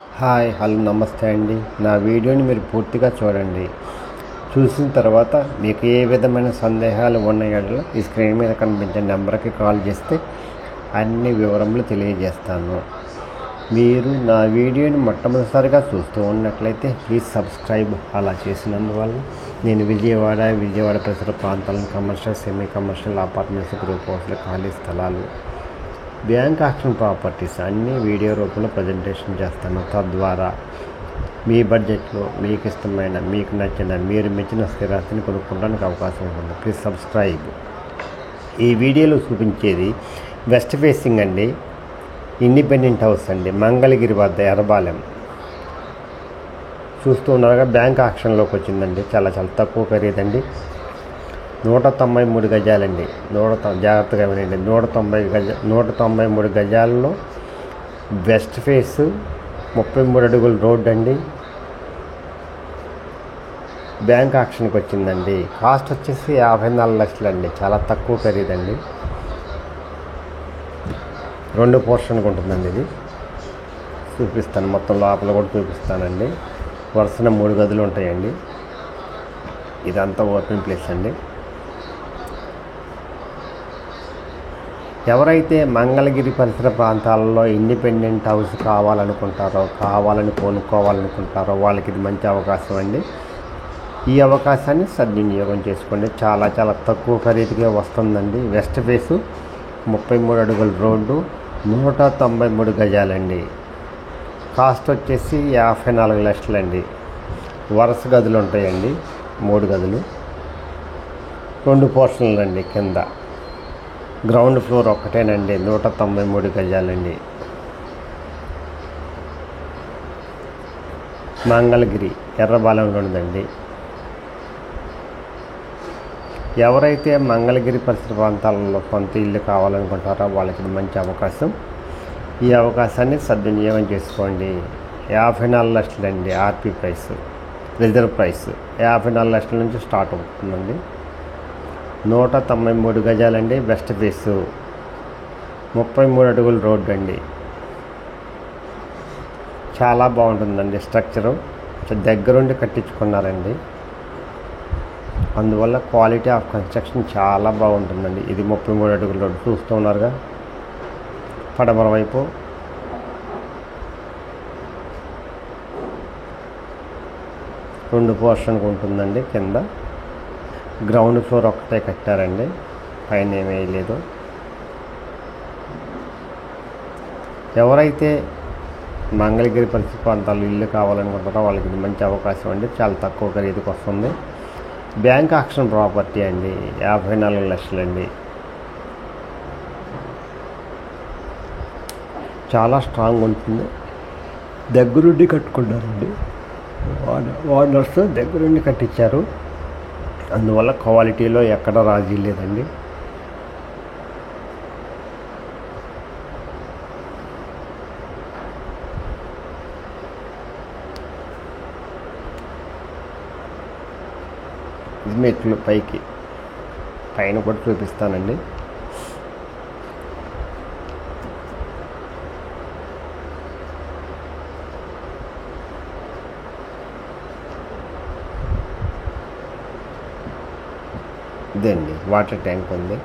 Hi hello నమస్తే అండి. నా వీడియోని మీరు పూర్తిగా చూడండి. చూసిన తర్వాత మీకు ఏ విధమైన సందేహాలు ఉన్న యెడల ఈ స్క్రీన్ మీద కనిపించే నెంబర్కి కాల్ చేస్తే అన్ని వివరములు తెలియజేస్తాను. మీరు నా వీడియోని మొట్టమొదటిసారిగా చూస్తూ ఉన్నట్లయితే ప్లీజ్ సబ్స్క్రైబ్. అలా చేసినందువల్ల నేను విజయవాడ పరిసర ప్రాంతాలను commercial, semi commercial, apartments, group హౌస్లు, ఖాళీ స్థలాలు, బ్యాంక్ ఆక్షన్ ప్రాపర్టీస్ అన్నీ వీడియో రూపంలో ప్రజెంటేషన్ చేస్తాను. తద్వారా మీ బడ్జెట్లో మీకు ఇష్టమైన, మీకు నచ్చిన, మీరు మెచ్చిన స్థిరాస్తిని కొనుక్కోవడానికి అవకాశం ఉంటుంది. Please subscribe. ఈ వీడియోలో చూపించేది వెస్ట్ ఫేసింగ్ అండి, ఇండిపెండెంట్ హౌస్ అండి, మంగళగిరి వద్ద ఎర్రబాలెం. చూస్తూ ఉన్నారుగా బ్యాంక్ ఆక్షన్లోకి వచ్చిందండి. చాలా తక్కువ ఖరీదండి. 193 గజాలండి. జాగ్రత్తగా వినండి. 193 గజాలలో వెస్ట్ ఫేస్, 33 అడుగుల రోడ్ అండి. బ్యాంక్ ఆక్షన్కి వచ్చిందండి. కాస్ట్ వచ్చేసి 54 లక్షలు అండి. చాలా తక్కువ ఖరీదండి. 2 పోర్షన్కి ఉంటుందండి. ఇది చూపిస్తాను, మొత్తం లోపల కూడా చూపిస్తానండి. వరుసన 3 గదులు ఉంటాయండి. ఇదంతా ఓపెన్ ప్లేస్ అండి. ఎవరైతే మంగళగిరి పరిసర ప్రాంతాలలో ఇండిపెండెంట్ హౌస్ కావాలని కొనుక్కోవాలనుకుంటారో వాళ్ళకి ఇది మంచి అవకాశం అండి. ఈ అవకాశాన్ని సద్వినియోగం చేసుకోండి. చాలా తక్కువ ఖరీదుగా వస్తుందండి. వెస్ట్ ఫేసు, 33 అడుగుల రోడ్డు, 193 గజాలండి. కాస్ట్ వచ్చేసి 54 లక్షలండి. వరుస గదులు ఉంటాయండి. 3 గదులు, 2 పోర్షన్లు అండి. కింద గ్రౌండ్ ఫ్లోర్ ఒక్కటేనండి. 193 గజాలండి. మంగళగిరి ఎర్రబాలెంలో ఉందండి. ఎవరైతే మంగళగిరి పరిసర ప్రాంతాలలో సొంత ఇల్లు కావాలనుకుంటారో వాళ్ళకి మంచి అవకాశం. ఈ అవకాశాన్ని సద్వినియోగం చేసుకోండి. 54 లక్షలండి ఆర్పీ ప్రైస్, రిజర్వ్ ప్రైస్. 54 లక్షల నుంచి స్టార్ట్ అవుతుందండి. 193 గజాలండి. వెస్ట్ ఫేసు, 33 అడుగుల రోడ్డు అండి. చాలా బాగుంటుందండి. స్ట్రక్చరు దగ్గరుండి కట్టించుకున్నారండి. అందువల్ల క్వాలిటీ ఆఫ్ కన్స్ట్రక్షన్ చాలా బాగుంటుందండి. ఇది 33 అడుగుల రోడ్డు చూస్తూ ఉన్నారుగా. పడమర వైపు రెండు పోర్షన్కి ఉంటుందండి. కింద గ్రౌండ్ ఫ్లోర్ ఒక్కటే కట్టారండి, పైన ఏమీ లేదు. ఎవరైతే మంగళగిరి పరిసర ప్రాంతాల్లో ఇల్లు కావాలనుకుంటారో వాళ్ళకి ఇది మంచి అవకాశం అండి. చాలా తక్కువ ఖరీదుకి వస్తుంది. బ్యాంక్ ఆక్షన్ ప్రాపర్టీ అండి. 54 లక్షలండి. చాలా స్ట్రాంగ్ ఉంటుంది. దగ్గరుండి కట్టుకున్నారండి. ఓనర్స్ దగ్గరుండి కట్టించారు. అందువల్ల క్వాలిటీలో ఎక్కడ రాజీ లేదండి. ఇది మెట్లు పైన కూడా చూపిస్తానండి. ఇదండి వాటర్ ట్యాంక్ ఉంది.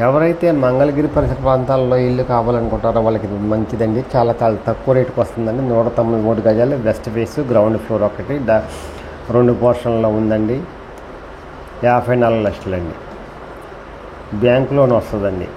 ఎవరైతే మంగళగిరి పరిసర ప్రాంతాల్లో ఇల్లు కావాలనుకుంటారో వాళ్ళకి ఇది మంచిదండి. చాలా తక్కువ రేటుకి వస్తుందండి. 193 గజాలు. వెస్ట్ ఫేసు, గ్రౌండ్ ఫ్లోర్ ఒకటి, 2 పోర్షన్లో ఉందండి. 54 లక్షలండి. బ్యాంక్ లోన్ వస్తుందండి.